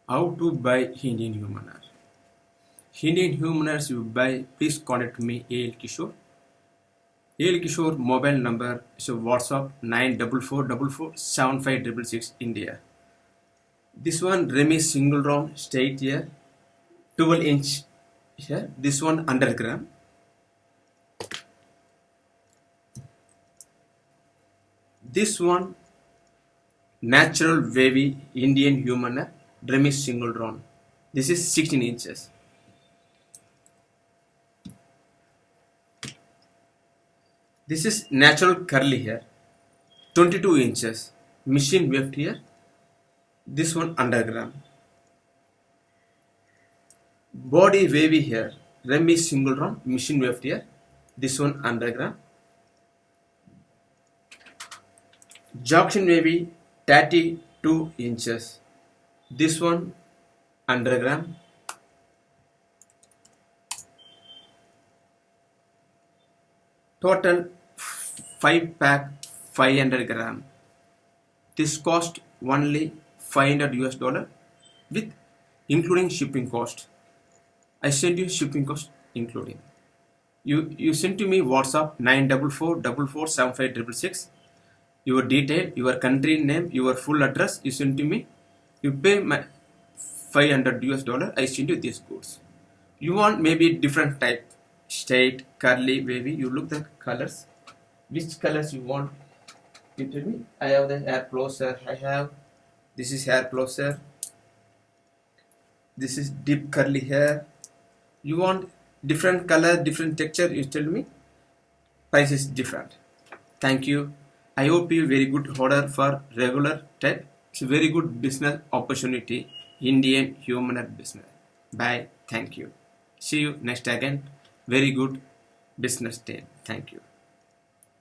How to buy Indian human hair? Indian human hairs you buy, please contact me, A.L. Kishore. A.L. Kishore mobile number is WhatsApp 944447566 India. This one Remy single round straight here, 12-inch here. This one 100 gram. This one natural wavy Indian human hair, Remy single round. This is 16 inches. This is natural curly hair, 22 inches. Machine weft here. This one 100 gram. Body wavy hair, Remy single round, machine weft here. This one 100 gram. Junction wavy 32 inches. This one 100 gram. Total 5 pack 500 gram. This cost only $500 with including shipping cost. I send you shipping cost including. You send to me WhatsApp 944447566. Your detail, your country name, your full address. You send to me. You pay my $500. I send you these goods. You want maybe different type, straight, curly, wavy. You look the colors. Which colors you want? You tell me. I have the hair closer. I have. This is hair closer. This is deep curly hair. You want different color, different texture. You tell me. Price is different. Thank you. I hope you very good order for regular type. It's a very good business opportunity. Indian human hair business. Bye. Thank you. See you next again. Very good business day. Thank you.